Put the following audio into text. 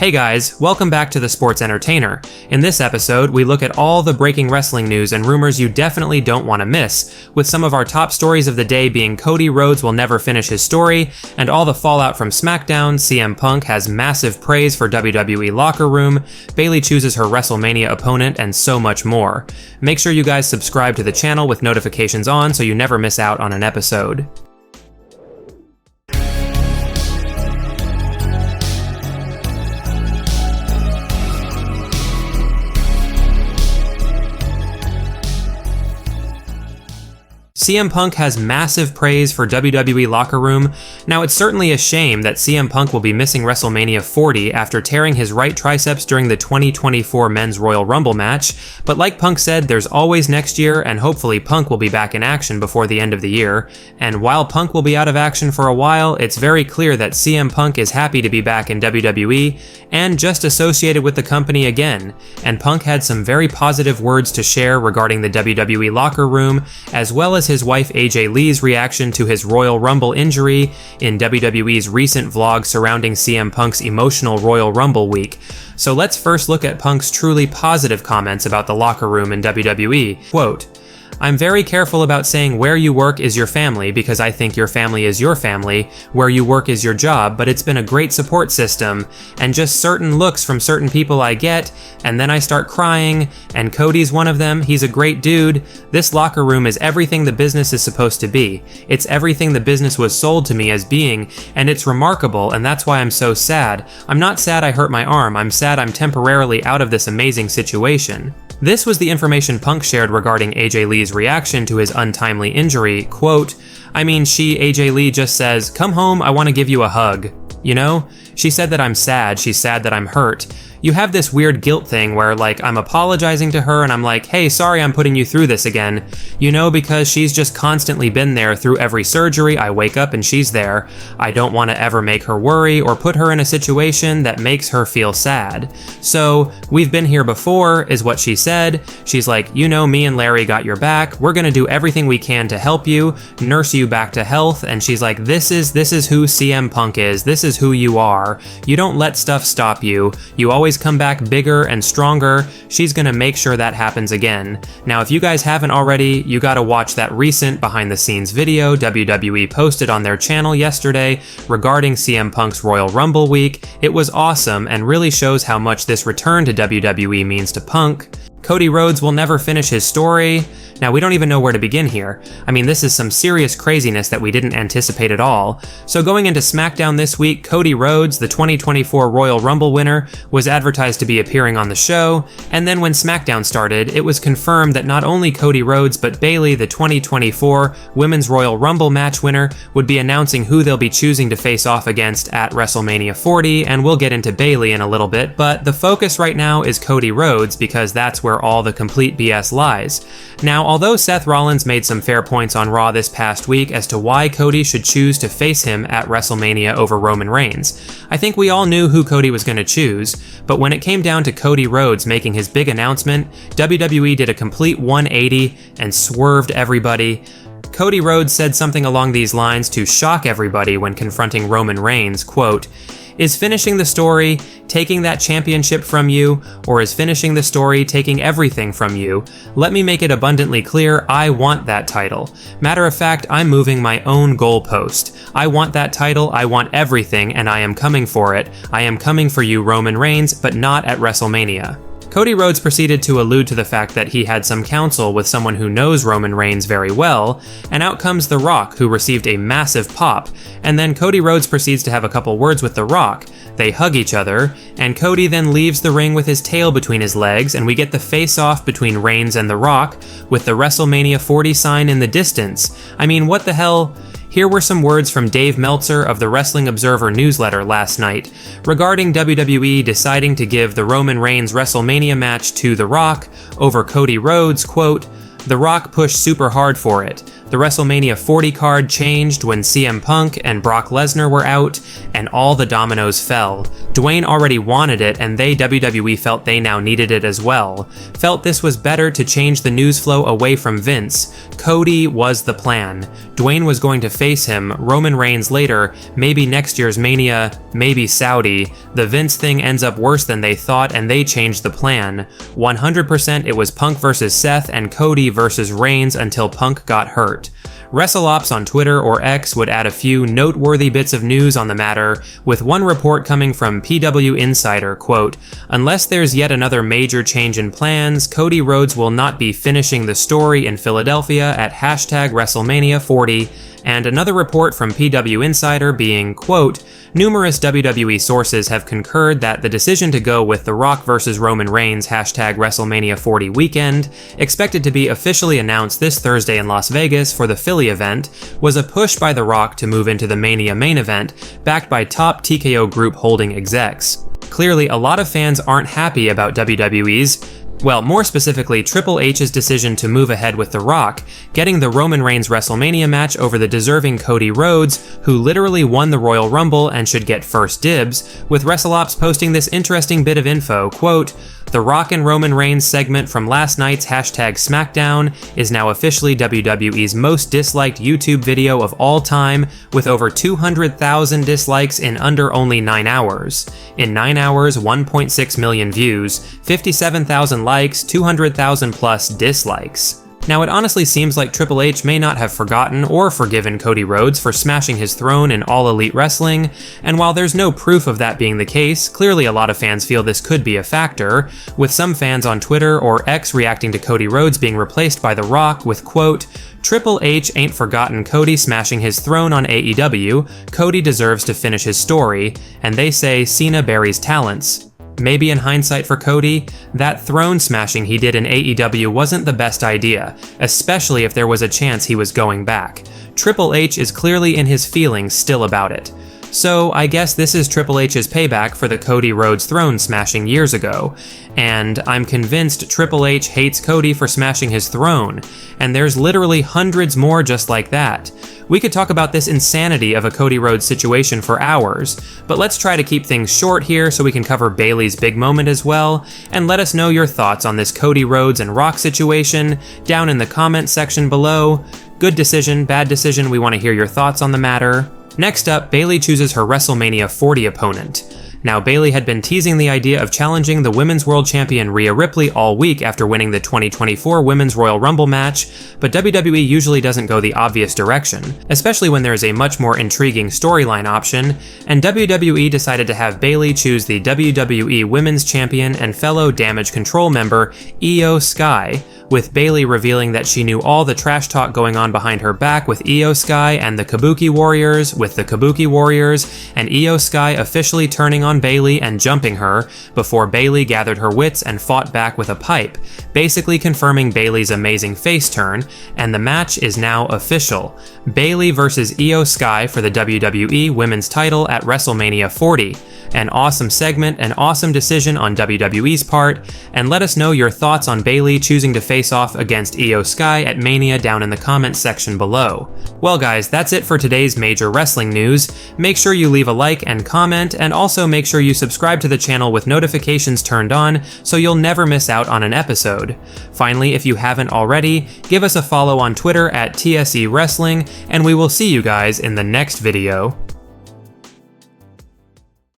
Hey guys, welcome back to The Sports Entertainer. In this episode, we look at all the breaking wrestling news and rumors you definitely don't want to miss, with some of our top stories of the day being Cody Rhodes will never finish his story, and all the fallout from SmackDown, CM Punk has massive praise for WWE Locker Room, Bayley chooses her WrestleMania opponent, and so much more. Make sure you guys subscribe to the channel with notifications on so you never miss out on an episode. CM Punk has massive praise for WWE Locker Room. Now, it's certainly a shame that CM Punk will be missing WrestleMania 40 after tearing his right triceps during the 2024 Men's Royal Rumble match, but like Punk said, there's always next year, and hopefully Punk will be back in action before the end of the year. And while Punk will be out of action for a while, it's very clear that CM Punk is happy to be back in WWE, and just associated with the company again. And Punk had some very positive words to share regarding the WWE Locker Room, as well as his wife AJ Lee's reaction to his Royal Rumble injury in WWE's recent vlog surrounding CM Punk's emotional Royal Rumble week. So let's first look at Punk's truly positive comments about the locker room in WWE. Quote, "I'm very careful about saying where you work is your family because I think your family is your family, where you work is your job, but it's been a great support system, and just certain looks from certain people I get, and then I start crying, and Cody's one of them, he's a great dude. This locker room is everything the business is supposed to be. It's everything the business was sold to me as being, and it's remarkable, and that's why I'm so sad. I'm not sad I hurt my arm, I'm sad I'm temporarily out of this amazing situation." This was the information Punk shared regarding AJ Lee's reaction to his untimely injury. Quote, AJ Lee just says, "Come home, I want to give you a hug." You know? She said that I'm sad, she's sad that I'm hurt. You have this weird guilt thing where, like, I'm apologizing to her and I'm like, hey, sorry I'm putting you through this again. You know, because she's just constantly been there through every surgery. I wake up and she's there. I don't want to ever make her worry or put her in a situation that makes her feel sad. So, we've been here before, is what she said. She's like, you know, me and Larry got your back. We're gonna do everything we can to help you, nurse you back to health. And she's like, this is who CM Punk is. This is who you are. You don't let stuff stop you. You always come back bigger and stronger. She's gonna make sure that happens again. Now, if you guys haven't already, you gotta watch that recent behind the scenes video WWE posted on their channel yesterday regarding CM Punk's Royal Rumble week. It was awesome and really shows how much this return to WWE means to Punk. Cody Rhodes will never finish his story. Now, we don't even know where to begin here. I mean, this is some serious craziness that we didn't anticipate at all. So going into SmackDown this week, Cody Rhodes, the 2024 Royal Rumble winner, was advertised to be appearing on the show, and then when SmackDown started, it was confirmed that not only Cody Rhodes, but Bayley, the 2024 Women's Royal Rumble match winner, would be announcing who they'll be choosing to face off against at WrestleMania 40, and we'll get into Bayley in a little bit, but the focus right now is Cody Rhodes because that's where all the complete BS lies. Now, although Seth Rollins made some fair points on Raw this past week as to why Cody should choose to face him at WrestleMania over Roman Reigns, I think we all knew who Cody was going to choose, but when it came down to Cody Rhodes making his big announcement, WWE did a complete 180 and swerved everybody. Cody Rhodes said something along these lines to shock everybody when confronting Roman Reigns, quote, "Is finishing the story taking that championship from you, or is finishing the story taking everything from you? Let me make it abundantly clear, I want that title. Matter of fact, I'm moving my own goalpost. I want that title, I want everything, and I am coming for it. I am coming for you, Roman Reigns, but not at WrestleMania." Cody Rhodes proceeded to allude to the fact that he had some counsel with someone who knows Roman Reigns very well, and out comes The Rock, who received a massive pop, and then Cody Rhodes proceeds to have a couple words with The Rock. They hug each other, and Cody then leaves the ring with his tail between his legs, and we get the face-off between Reigns and The Rock, with the WrestleMania 40 sign in the distance. I mean, what the hell? Here were some words from Dave Meltzer of the Wrestling Observer newsletter last night regarding WWE deciding to give the Roman Reigns WrestleMania match to The Rock over Cody Rhodes. Quote, "The Rock pushed super hard for it. The WrestleMania 40 card changed when CM Punk and Brock Lesnar were out, and all the dominoes fell. Dwayne already wanted it, and WWE felt they now needed it as well. Felt this was better to change the news flow away from Vince. Cody was the plan. Dwayne was going to face him, Roman Reigns later, maybe next year's Mania, maybe Saudi. The Vince thing ends up worse than they thought, and they changed the plan. 100% it was Punk versus Seth and Cody versus Reigns until Punk got hurt. WrestleOps on Twitter or X would add a few noteworthy bits of news on the matter, with one report coming from PW Insider, quote, "Unless there's yet another major change in plans, Cody Rhodes will not be finishing the story in Philadelphia at #WrestleMania 40, and another report from PW Insider being, quote, "Numerous WWE sources have concurred that the decision to go with The Rock vs. Roman Reigns #WrestleMania 40 weekend, expected to be officially announced this Thursday in Las Vegas for the Philly event, was a push by The Rock to move into the Mania main event, backed by top TKO Group holding execs." Clearly, a lot of fans aren't happy about WWE's, well, more specifically, Triple H's decision to move ahead with The Rock, getting the Roman Reigns WrestleMania match over the deserving Cody Rhodes, who literally won the Royal Rumble and should get first dibs, with WrestleOps posting this interesting bit of info, quote, "The Rock and Roman Reigns segment from last night's #SmackDown is now officially WWE's most disliked YouTube video of all time, with over 200,000 dislikes in under only 9 hours. In 9 hours, 1.6 million views, 57,000 likes, 200,000 plus dislikes." Now, it honestly seems like Triple H may not have forgotten or forgiven Cody Rhodes for smashing his throne in All Elite Wrestling, and while there's no proof of that being the case, clearly a lot of fans feel this could be a factor, with some fans on Twitter or X reacting to Cody Rhodes being replaced by The Rock with, quote, "Triple H ain't forgotten Cody smashing his throne on AEW, Cody deserves to finish his story, and they say Cena buries talents." Maybe in hindsight for Cody, that throne smashing he did in AEW wasn't the best idea, especially if there was a chance he was going back. Triple H is clearly in his feelings still about it. So I guess this is Triple H's payback for the Cody Rhodes throne smashing years ago, and I'm convinced Triple H hates Cody for smashing his throne, and there's literally hundreds more just like that. We could talk about this insanity of a Cody Rhodes situation for hours, but let's try to keep things short here so we can cover Bayley's big moment as well, and let us know your thoughts on this Cody Rhodes and Rock situation down in the comments section below. Good decision, bad decision, we want to hear your thoughts on the matter. Next up, Bayley chooses her WrestleMania 40 opponent. Now, Bayley had been teasing the idea of challenging the Women's World Champion Rhea Ripley all week after winning the 2024 Women's Royal Rumble match, but WWE usually doesn't go the obvious direction, especially when there's a much more intriguing storyline option, and WWE decided to have Bayley choose the WWE Women's Champion and fellow Damage Control member, Io Sky, with Bayley revealing that she knew all the trash talk going on behind her back with Io Sky and the Kabuki Warriors, and Io Sky officially turning on Bayley and jumping her before Bayley gathered her wits and fought back with a pipe, basically confirming Bayley's amazing face turn, and the match is now official. Bayley versus Io Sky for the WWE Women's title at WrestleMania 40. An awesome segment, an awesome decision on WWE's part, and let us know your thoughts on Bayley choosing to face off against Io Sky at Mania down in the comments section below. Well guys, that's it for today's major wrestling news. Make sure you leave a like and comment, and also make sure you subscribe to the channel with notifications turned on so you'll never miss out on an episode. Finally, if you haven't already, give us a follow on Twitter at TSE Wrestling, and we will see you guys in the next video.